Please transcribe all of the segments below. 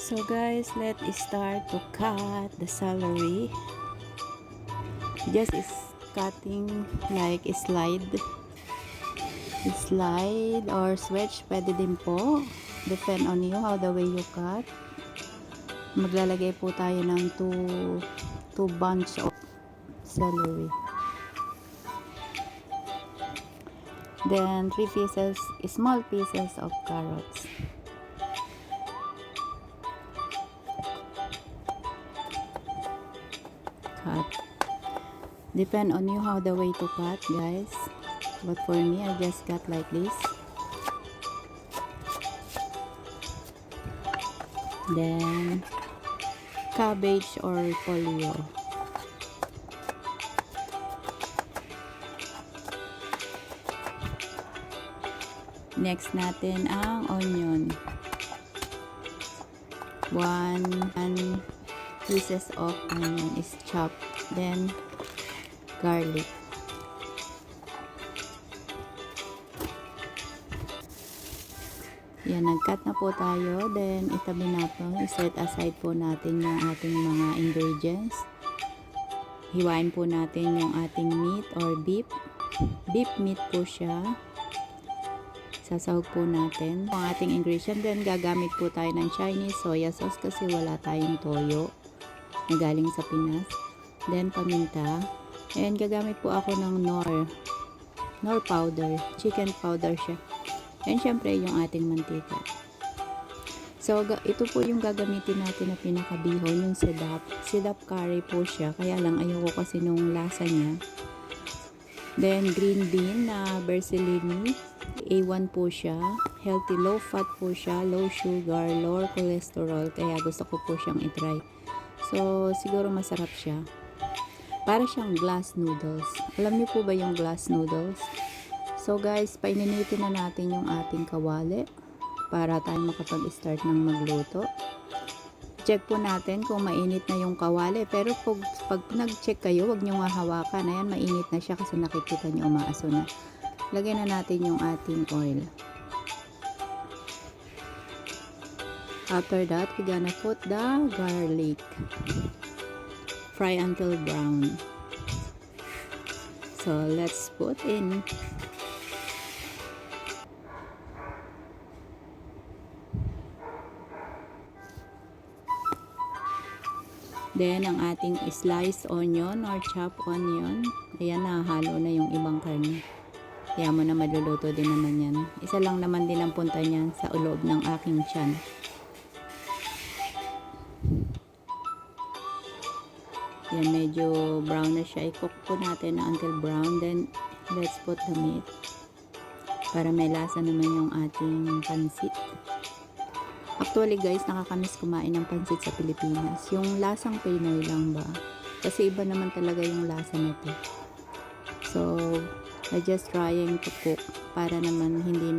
So guys, let's start to cut the celery. Just is cutting like slide or switch, pwede din po. Depend on you how the way you cut. Maglalagay po tayo ng two bunch of celery. Then 3 pieces, small pieces of carrots. Cut. Depend on you how the way to cut, guys. But for me, I just cut like this. Then cabbage or polio. Next natin ang onion. 1 pieces of onion is chopped. Then garlic. Yan, nag-cut na po tayo. Then itabi natin, i-set aside po natin yung ating mga ingredients. Hiwain po natin yung ating meat or beef. Beef meat po siya. Sasahog po natin ang ating ingredient. Then gagamit po tayo ng Chinese soya sauce kasi wala tayong toyo na galing sa Pinas. Then paminta. And gagamit po ako ng nor powder. Chicken powder siya. And syempre yung ating mantika. So ito po yung gagamitin natin na pinakabihon, yung sedap. Sedap curry po siya. Kaya lang ayoko kasi nung lasa niya. Then green bean na bercellini. A1 po siya. Healthy, low fat po siya. Low sugar, low cholesterol. Kaya gusto ko po siyang itry. So siguro masarap siya. Para siyang glass noodles. Alam niyo po ba yung glass noodles? So guys, paininitin na natin yung ating kawali para tayo makapag-start ng magluto. Check po natin kung mainit na yung kawali. Pero pag nag-check kayo, wag nyo nga hawakan. Ayan, mainit na siya kasi nakikita nyo umaaso na. Lagyan na natin yung ating oil. After that, we're gonna put the garlic. Fry until brown. So let's put in. Then, ang ating sliced onion or chopped onion. Ayan, nahalo na yung ibang karne. Kaya mo na maluluto din naman yan. Isa lang naman din ang punta niyan sa loob ng aking tiyan. Yan, medyo brown na siya. I-cook po natin na until brown. Then, let's put the meat. Para may lasa naman yung ating pansit. Actually guys, nakakamiss kumain ng pansit sa Pilipinas. Yung lasang Pinoy lang ba? Kasi iba naman talaga yung lasa nito. So, I just trying to cook para naman hindi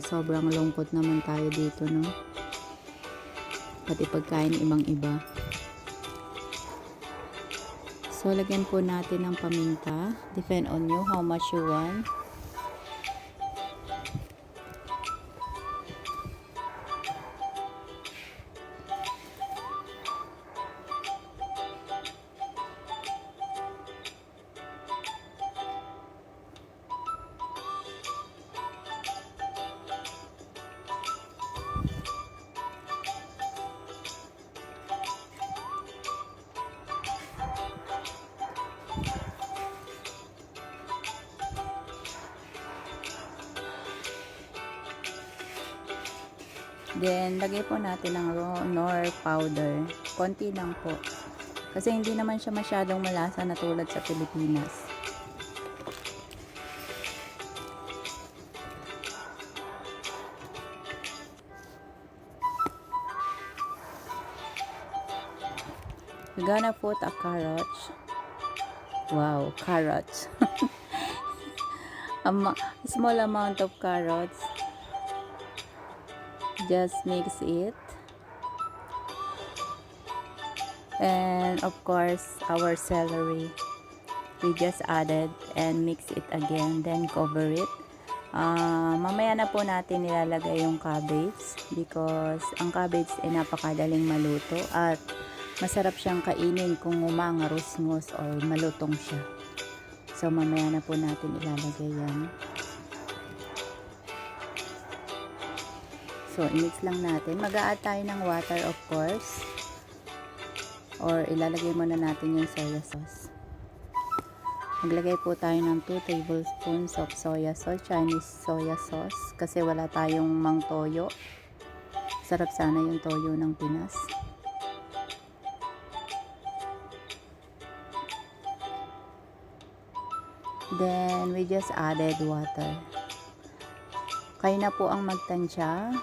sobrang lungkot naman tayo dito, no? Pati pagkain ibang iba. So, lagyan po natin ng paminta. Depend on you how much you want. Then, lagay po natin ng nor powder. Konti lang po. Kasi hindi naman siya masyadong malasa na tulad sa Pilipinas. We're gonna put a carrot. Wow, carrots. A small amount of carrots. Just mix it. And of course, our celery. We just added and mix it again. Then cover it Mamaya na po natin nilalagay yung cabbage because ang cabbage ay napakadaling maluto at masarap siyang kainin kung umangarusngos or malutong siya. So mamaya na po natin ilalagay yan. So i-mix lang natin. Mag-a-add tayo ng water of course. Or ilalagay muna natin yung soya sauce. Maglagay po tayo ng 2 tablespoons of soya sauce, Chinese soya sauce. Kasi wala tayong mang toyo. Sarap sana yung toyo ng Pinas. Then, we just added water. Kayo na po ang magtansya.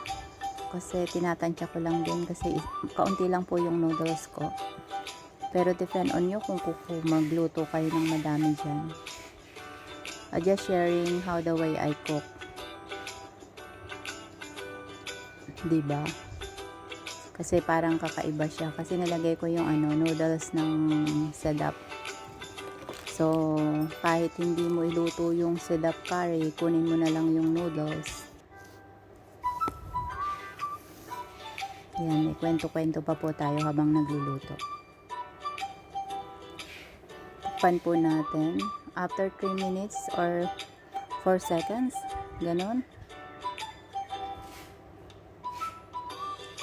Kasi tinatansya ko lang din kasi kaunti lang po yung noodles ko. Pero depend on you kung magluto kayo ng madami dyan. Just sharing how the way I cook. Diba? Kasi parang kakaiba siya. Kasi nilagay ko yung noodles ng sedap. So, kahit hindi mo iluto yung sedap curry, kunin mo na lang yung noodles. Yan, may kwento-kwento pa po tayo habang nagluluto. Pan po natin after 3 minutes or 4 seconds, ganon.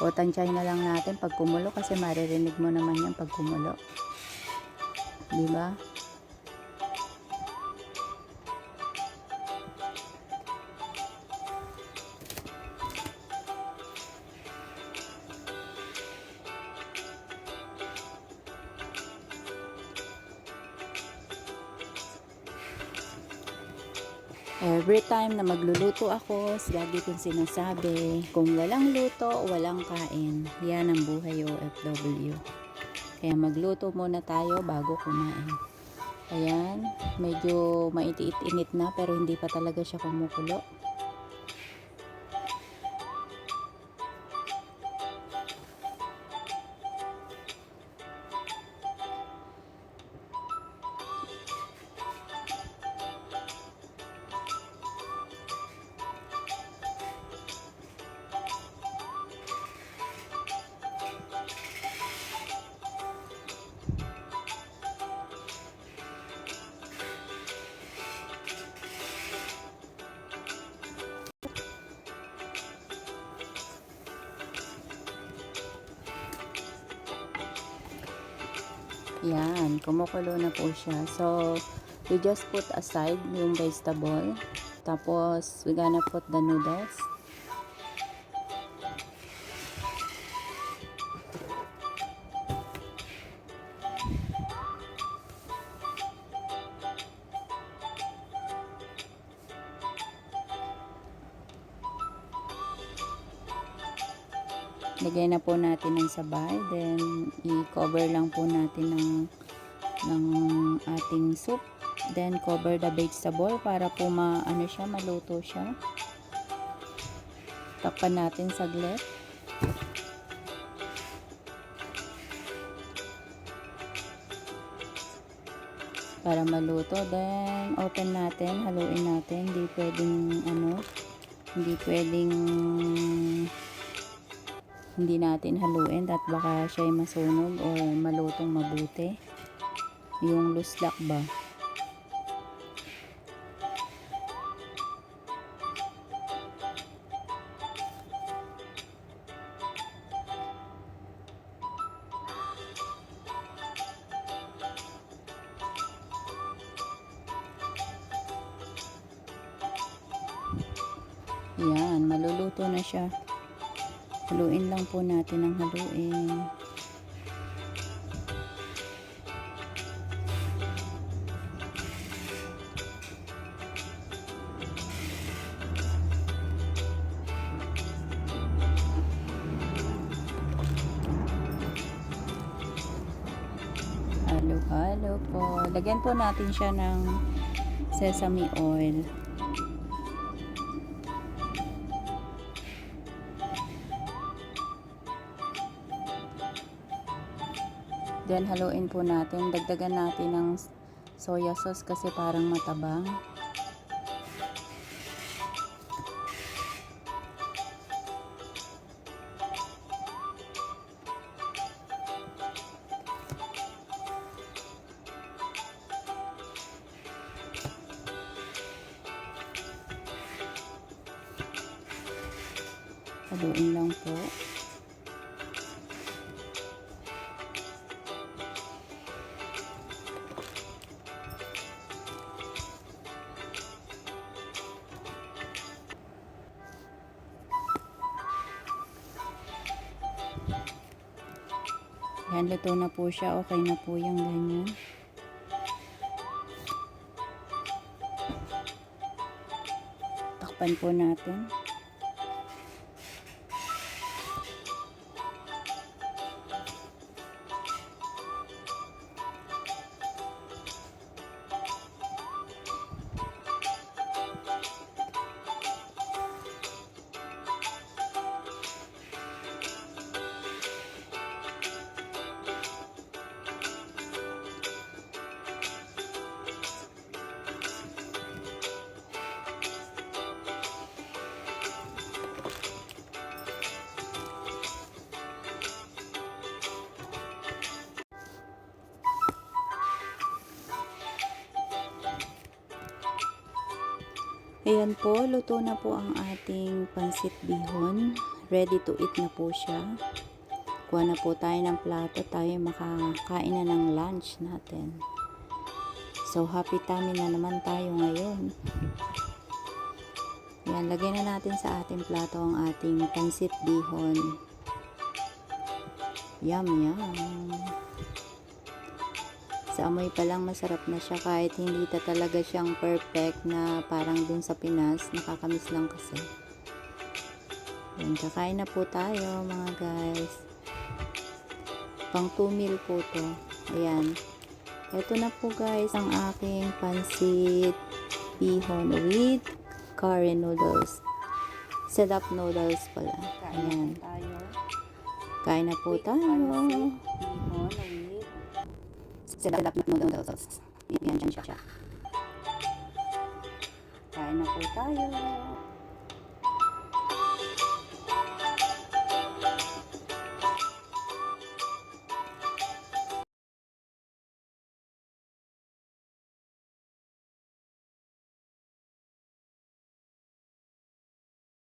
O tansyahin na lang natin pag kumulo kasi maririnig mo naman yan pag kumulo, diba? Every time na magluluto ako, lagi kong sinasabi, kung walang luto, walang kain. Yan ang buhay OFW. Kaya magluto muna tayo bago kumain. Ayan, medyo maitiit-init na pero hindi pa talaga siya kumukulo. Yan, kumukulo na po siya. So, we just put aside yung vegetable. Tapos, we gonna put the noodles. Lagay na po natin ng sabay, then i-cover lang po natin ng ating soup, then cover the vegetable para po maluto siya. Takpan natin saglit. Para maluto, then open natin, haluin natin. Hindi natin haluin at baka siya ay masunog o malutong mabuti. Yung luslak ba? Yan, maluluto na siya. Haluin lang po natin ng haluin. Halo-halo po. Lagyan po natin siya ng sesame oil. Then, haluin po natin. Dagdagan natin ng soya sauce kasi parang matabang. Haluin lang po. Yan, luto na po siya. Okay na po yung ganyan. Takpan po natin. Ayan po, luto na po ang ating pansit bihon. Ready to eat na po siya. Kuha na po tayo ng plato, tayo makakain na ng lunch natin. So, happy tummy na naman tayo ngayon. Ayan, lagay na natin sa ating plato ang ating pansit bihon. Yum, yum. Sa amoy pa lang masarap na siya kahit hindi talaga siyang perfect na parang dun sa Pinas, nakakamiss lang kasi. Yan, kakain na po tayo mga guys. Pang 2 meal po to. Ayan. Ito na po guys ang aking pansit bihon with curry noodles. Sedap noodles pala. Ayan. Kain na po tayo. Sedap noodles. Yan siya. Kain na po tayo.